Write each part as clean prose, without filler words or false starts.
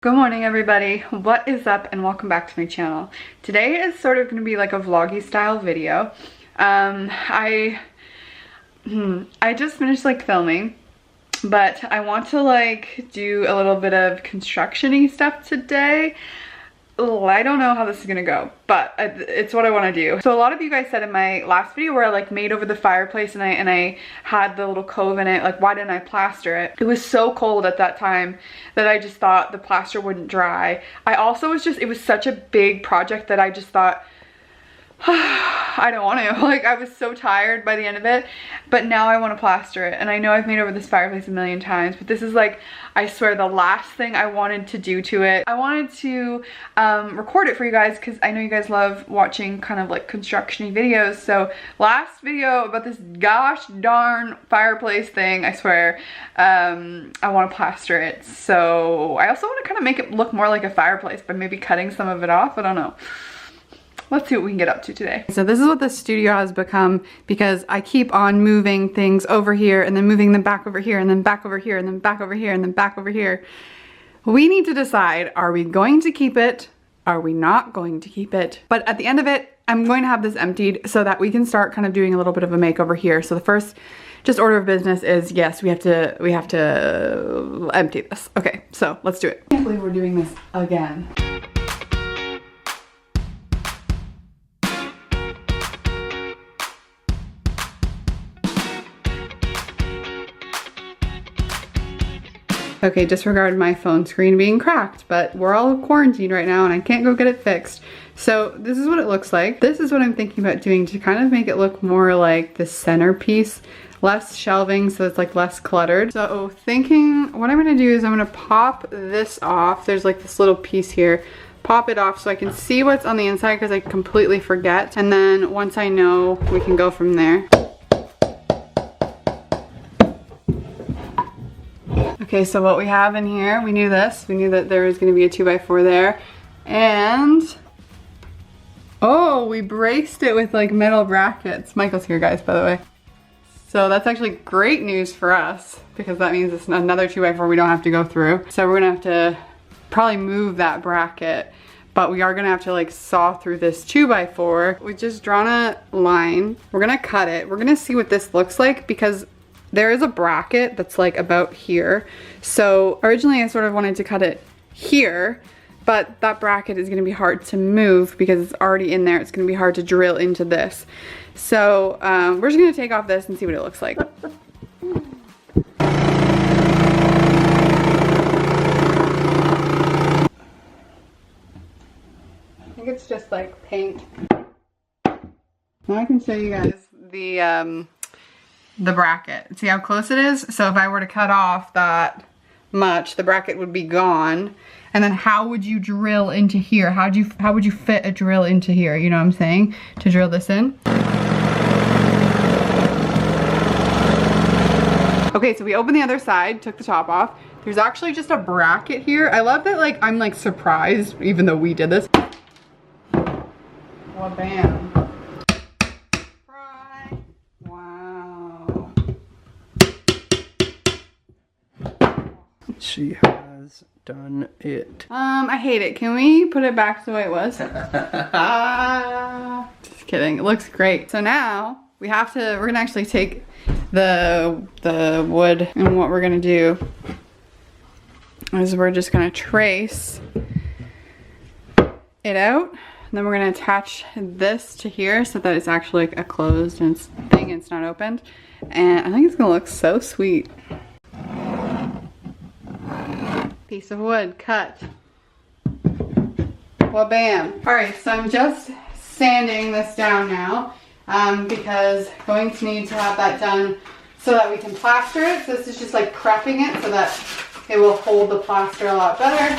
Good morning everybody, what is up and welcome back to my channel. Today is sort of going to be like a vloggy style video. I just finished like filming, but I want to like do a little bit of construction-y stuff today. I don't know how this is gonna go, but it's what I want to do. So a lot of you guys said in my last video where I like made over the fireplace and I had the little cove in it, like why didn't I plaster it? It was so cold at that time that I just thought the plaster wouldn't dry. I also was just, it was such a big project that I just thought, I don't want to. Like I was so tired by the end of it, but now I want to plaster it. And I know I've made over this fireplace a million times, but this is like, I swear, the last thing I wanted to do to it. I wanted to record it for you guys because I know you guys love watching kind of like construction-y videos. So last video about this gosh darn fireplace thing, I swear, I want to plaster it. So I also want to kind of make it look more like a fireplace by maybe cutting some of it off. I don't know. Let's see what we can get up to today. So this is what the studio has become because I keep on moving things over here and then moving them back over here and then back over here and then back over here and then back over here. We need to decide, are we going to keep it? Are we not going to keep it? But at the end of it, I'm going to have this emptied so that we can start kind of doing a little bit of a makeover here. So the first just order of business is, yes, we have to empty this. Okay, so let's do it. I can't believe we're doing this again. Okay, disregard my phone screen being cracked, but we're all quarantined right now and I can't go get it fixed. So this is what it looks like. This is what I'm thinking about doing to kind of make it look more like the centerpiece, less shelving so it's like less cluttered. So thinking what I'm gonna do is I'm gonna pop this off. There's like this little piece here. Pop it off so I can see what's on the inside because I completely forget. And then once I know, we can go from there. Okay, so what we have in here, we knew this. We knew that there was going to be a 2x4 there. And, oh, we braced it with like metal brackets. Michael's here, guys, by the way. So that's actually great news for us because that means it's another 2x4 we don't have to go through. So we're going to have to probably move that bracket, but we are going to have to like saw through this 2x4. We've just drawn a line. We're going to cut it. We're going to see what this looks like because there is a bracket that's like about here. So originally I sort of wanted to cut it here, but that bracket is gonna be hard to move because it's already in there. It's gonna be hard to drill into this. So we're just gonna take off this and see what it looks like. I think it's just like paint. Now I can show you guys the bracket. See how close it is? So if I were to cut off that much, the bracket would be gone. And then how would you drill into here? How would you fit a drill into here? You know what I'm saying? To drill this in. Okay, so we opened the other side, took the top off. There's actually just a bracket here. I love that like I'm like surprised even though we did this. Well, bam. She has done it. I hate it. Can we put it back the way it was? Just kidding. It looks great. So now we're gonna actually take the wood, and what we're gonna do is we're just gonna trace it out. And then we're gonna attach this to here so that it's actually like a closed thing and it's not opened. And I think it's gonna look so sweet. Piece of wood cut. Well, bam. All right, so I'm just sanding this down now because going to need to have that done so that we can plaster it. So this is just like prepping it so that it will hold the plaster a lot better.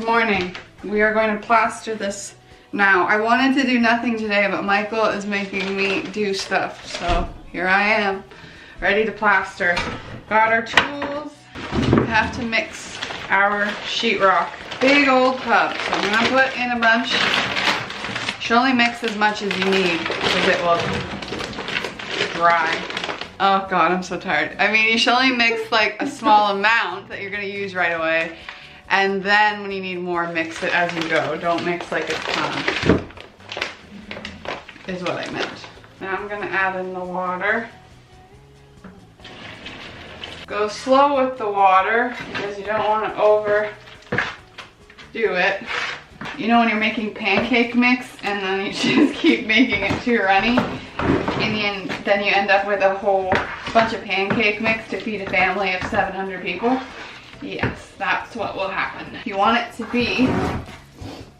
Morning. We are going to plaster this now. I wanted to do nothing today, but Michael is making me do stuff. So here I am, ready to plaster. Got our tools. We have to mix our sheetrock. big old cup. So I'm gonna put in a bunch. You should only mix as much as you need because it will dry. Oh God, I'm so tired. I mean, you should only mix like a small amount that you're gonna use right away. And then when you need more, mix it as you go. Don't mix like a ton, is what I meant. Now I'm gonna add in the water. Go slow with the water because you don't want to overdo it. You know when you're making pancake mix and then you just keep making it too runny, and then you end up with a whole bunch of pancake mix to feed a family of 700 people? Yes, that's what will happen. You want it to be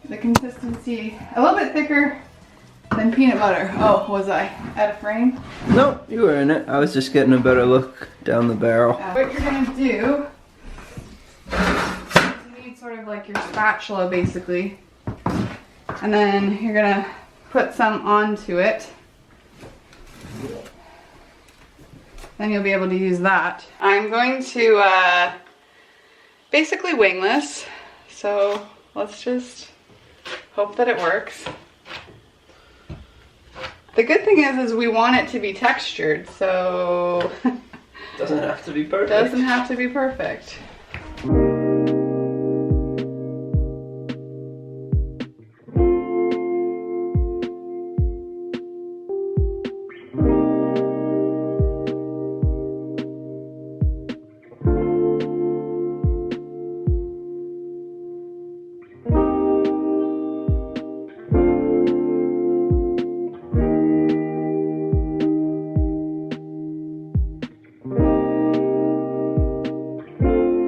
the consistency a little bit thicker than peanut butter. Oh, was I out of frame? No, you were in it. I was just getting a better look down the barrel. What you're gonna do, you need sort of like your spatula basically, and then you're gonna put some onto it. Then you'll be able to use that. I'm going to basically wing this, so let's just hope that it works. The good thing is we want it to be textured, so doesn't have to be perfect. Doesn't have to be perfect.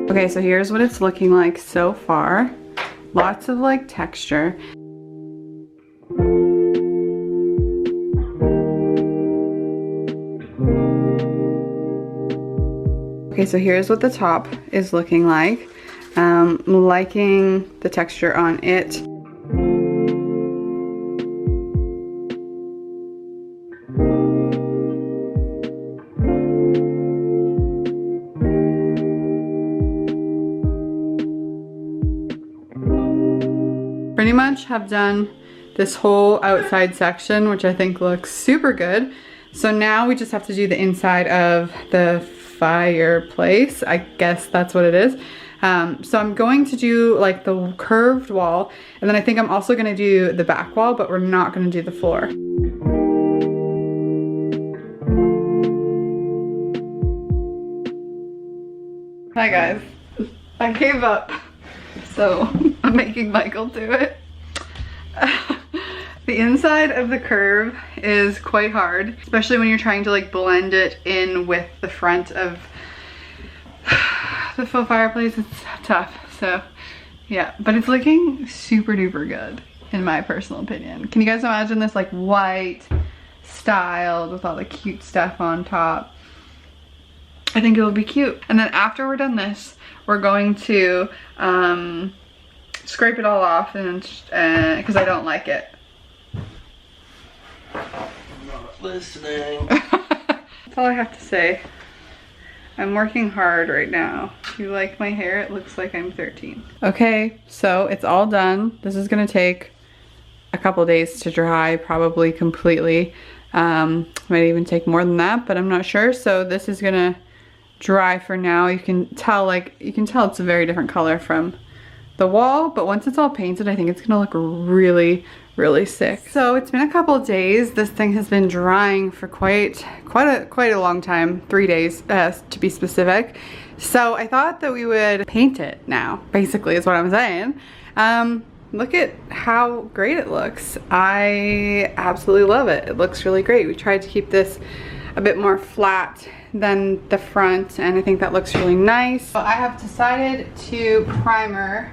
Okay, so here's what it's looking like so far. Lots of like texture. Okay, so here's what the top is looking like. Liking the texture on it. Pretty much have done this whole outside section, which I think looks super good. So now we just have to do the inside of the fireplace. I guess that's what it is. So I'm going to do like the curved wall, and then I think I'm also gonna do the back wall, but we're not gonna do the floor. Hi guys, I gave up. So I'm making Michael do it. The inside of the curve is quite hard, especially when you're trying to like blend it in with the front of the faux fireplace. It's tough, so yeah, but it's looking super duper good in my personal opinion. Can you guys imagine this like white styled with all the cute stuff on top? I think it will be cute. And then after we're done this, we're going to scrape it all off, and because I don't like it. I'm not listening. That's all I have to say. I'm working hard right now. You like my hair? It looks like I'm 13. Okay, so it's all done. This is gonna take a couple days to dry, probably completely. Might even take more than that, but I'm not sure. So this is gonna dry for now. You can tell it's a very different color from the wall, but once it's all painted, I think it's gonna look really, really sick. So it's been a couple of days. This thing has been drying for quite a long time, 3 days to be specific. So I thought that we would paint it now, basically is what I'm saying. Look at how great it looks. I absolutely love it. It looks really great. We tried to keep this a bit more flat than the front, and I think that looks really nice. So I have decided to primer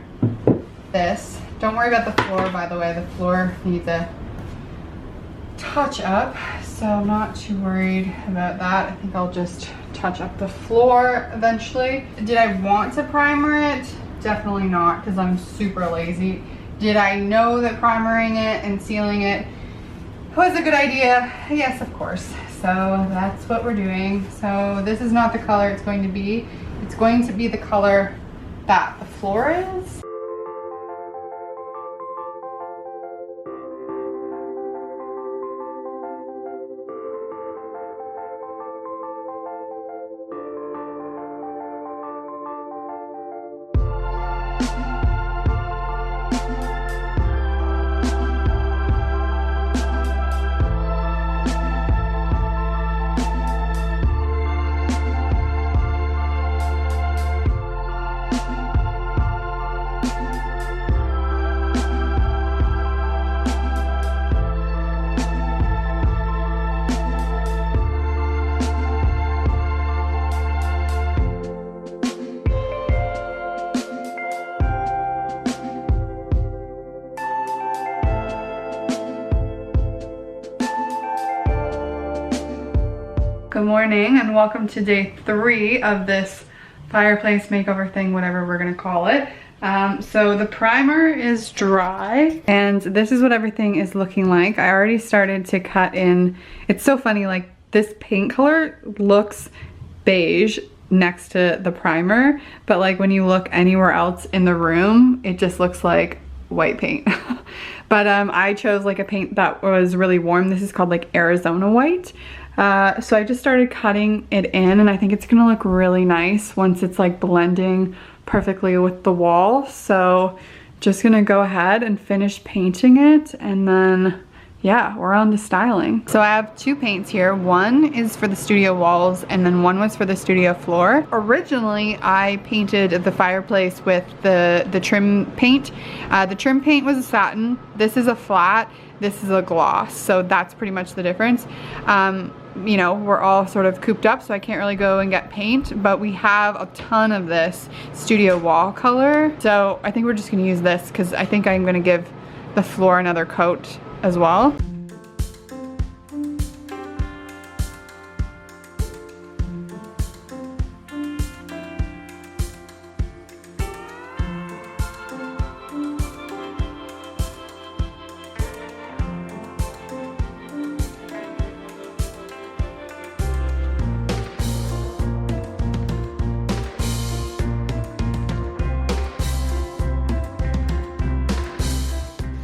this. Don't worry about the floor, by the way. The floor needs a touch up, so I'm not too worried about that. I think I'll just touch up the floor eventually. Did I want to primer it? Definitely not, because I'm super lazy. Did I know that primering it and sealing it was a good idea? Yes, of course. So that's what we're doing. So this is not the color it's going to be. It's going to be the color that the floor is. Good morning and welcome to day 3 of this fireplace makeover thing, whatever we're gonna call it. So the primer is dry and this is what everything is looking like. I already started to cut in. It's so funny, like this paint color looks beige next to the primer, but like when you look anywhere else in the room, it just looks like white paint. But I chose like a paint that was really warm. This is called like Arizona white. So I just started cutting it in and I think it's gonna look really nice once it's like blending perfectly with the wall. So just gonna go ahead and finish painting it and then yeah, we're on to styling. So I have 2 paints here. One is for the studio walls and then one was for the studio floor. Originally, I painted the fireplace with the trim paint. The trim paint was a satin. This is a flat. This is a gloss. So that's pretty much the difference. You know, we're all sort of cooped up, so I can't really go and get paint, but we have a ton of this studio wall color. So I think we're just gonna use this because I think I'm gonna give the floor another coat as well.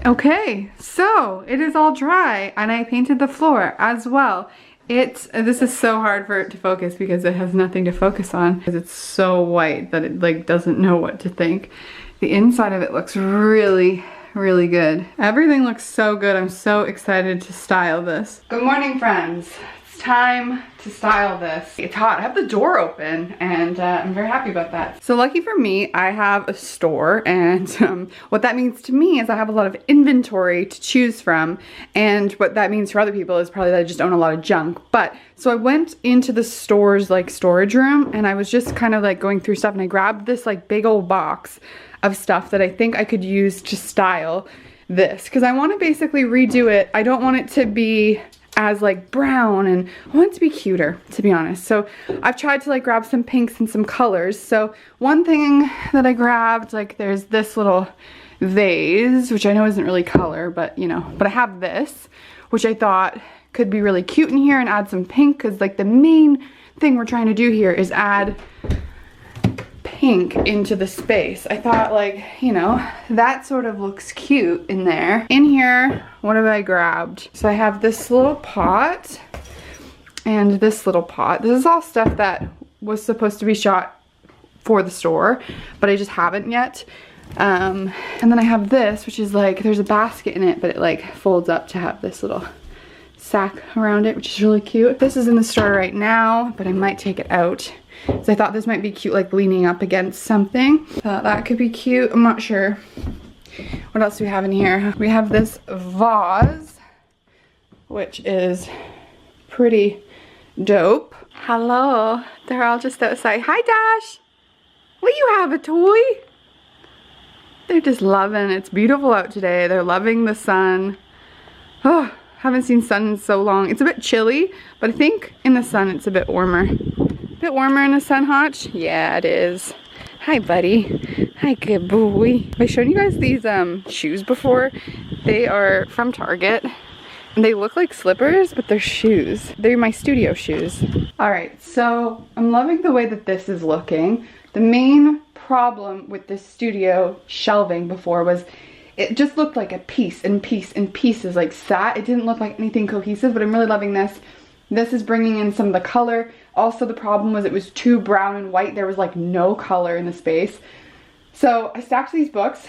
Okay, so it is all dry and I painted the floor as well. This is so hard for it to focus because it has nothing to focus on because it's so white that it like doesn't know what to think. The inside of it looks really, really good. Everything looks so good. I'm so excited to style this. Good morning, friends. It's time to style this. It's hot. I have the door open and I'm very happy about that. So lucky for me, I have a store and what that means to me is I have a lot of inventory to choose from, and what that means for other people is probably that I just own a lot of junk. But so I went into the store's like storage room and I was just kind of like going through stuff and I grabbed this like big old box of stuff that I think I could use to style this because I want to basically redo it. I don't want it to be as like brown and I want it to be cuter, to be honest. So I've tried to like grab some pinks and some colors. So one thing that I grabbed, like there's this little vase, which I know isn't really color, but you know, but I have this, which I thought could be really cute in here and add some pink because like the main thing we're trying to do here is add pink into the space. I thought like, you know, that sort of looks cute in there. In here, what have I grabbed? So I have this little pot and this little pot. This is all stuff that was supposed to be shot for the store, but I just haven't yet. And then I have this, which is like, there's a basket in it, but it like folds up to have this little sack around it, which is really cute. This is in the store right now, but I might take it out. So I thought this might be cute, like leaning up against something. That could be cute. I'm not sure. What else do we have in here? We have this vase, which is pretty dope. Hello. They're all just outside. Hi, Dash. Will you have a toy? They're just loving it. It's beautiful out today. They're loving the sun. Oh, haven't seen sun in so long. It's a bit chilly, but I think in the sun it's a bit warmer. Bit warmer in the sun, Hotch? Yeah, it is. Hi, buddy. Hi, good boy. Have I shown you guys these shoes before? They are from Target. And they look like slippers, but they're shoes. They're my studio shoes. All right, so I'm loving the way that this is looking. The main problem with this studio shelving before was it just looked like a piece and piece and pieces, like sat. It didn't look like anything cohesive, but I'm really loving this. This is bringing in some of the color. Also, the problem was it was too brown and white. There was like no color in the space. So I stacked these books.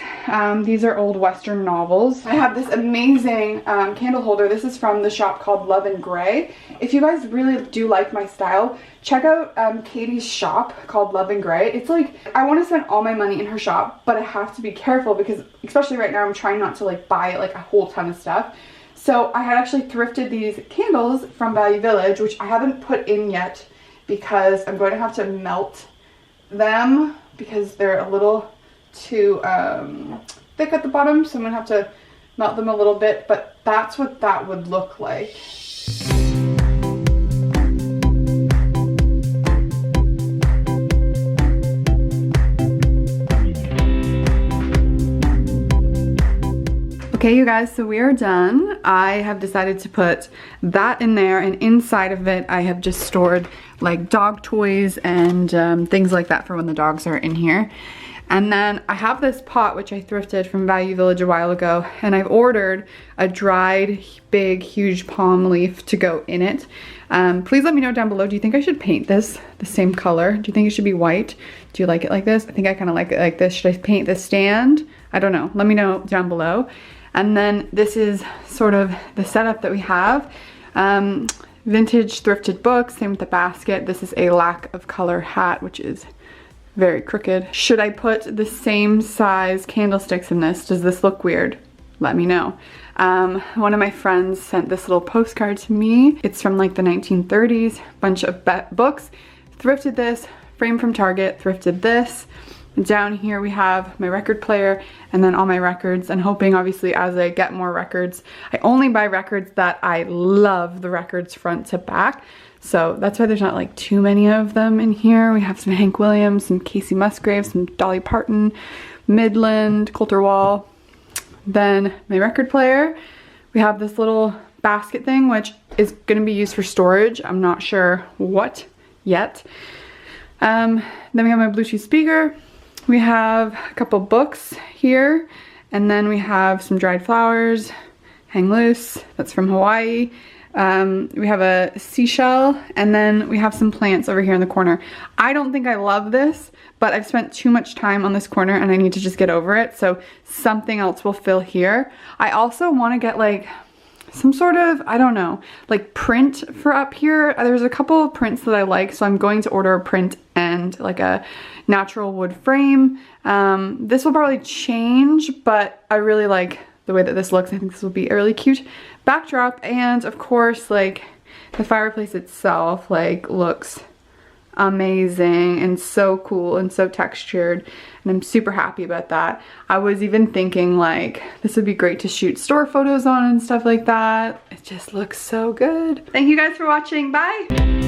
These are old Western novels. I have this amazing candle holder. This is from the shop called Love and Gray. If you guys really do like my style, check out Katie's shop called Love and Gray. It's like, I want to spend all my money in her shop, but I have to be careful because especially right now I'm trying not to like buy like a whole ton of stuff. So I had actually thrifted these candles from Value Village, which I haven't put in yet because I'm going to have to melt them because they're a little too thick at the bottom. So I'm going to have to melt them a little bit, but that's what that would look like. Okay, you guys, so we are done. I have decided to put that in there, and inside of it I have just stored like dog toys and things like that for when the dogs are in here. And then I have this pot which I thrifted from Value Village a while ago, and I've ordered a dried big huge palm leaf to go in it. Please let me know down below, do you think I should paint this the same color? Do you think it should be white? Do you like it like this? I think I kind of like it like this. Should I paint the stand? I don't know. Let me know down below. And then this is sort of the setup that we have. Vintage thrifted books, same with the basket. This is a lack of color hat, which is very crooked. Should I put the same size candlesticks in this? Does this look weird? Let me know. One of my friends sent this little postcard to me. It's from like the 1930s, bunch of books. Thrifted this, frame from Target, thrifted this. Down here we have my record player and then all my records, and hoping obviously as I get more records, I only buy records that I love the records front to back. So that's why there's not like too many of them in here. We have some Hank Williams, some Casey Musgrave, some Dolly Parton, Midland, Coulter Wall. Then my record player. We have this little basket thing which is going to be used for storage. I'm not sure what yet. Then we have my Bluetooth speaker. We have a couple books here, and then we have some dried flowers, hang loose, that's from Hawaii. We have a seashell, and then we have some plants over here in the corner. I don't think I love this, but I've spent too much time on this corner and I need to just get over it, so something else will fill here. I also want to get like some sort of, I don't know, like print for up here. There's a couple of prints that I like, so I'm going to order a print and like a natural wood frame. This will probably change, but I really like the way that this looks. I think this will be a really cute backdrop, and of course like the fireplace itself like looks amazing and so cool and so textured, and I'm super happy about that. I was even thinking like this would be great to shoot store photos on and stuff like that. It just looks so good. Thank you guys for watching. Bye.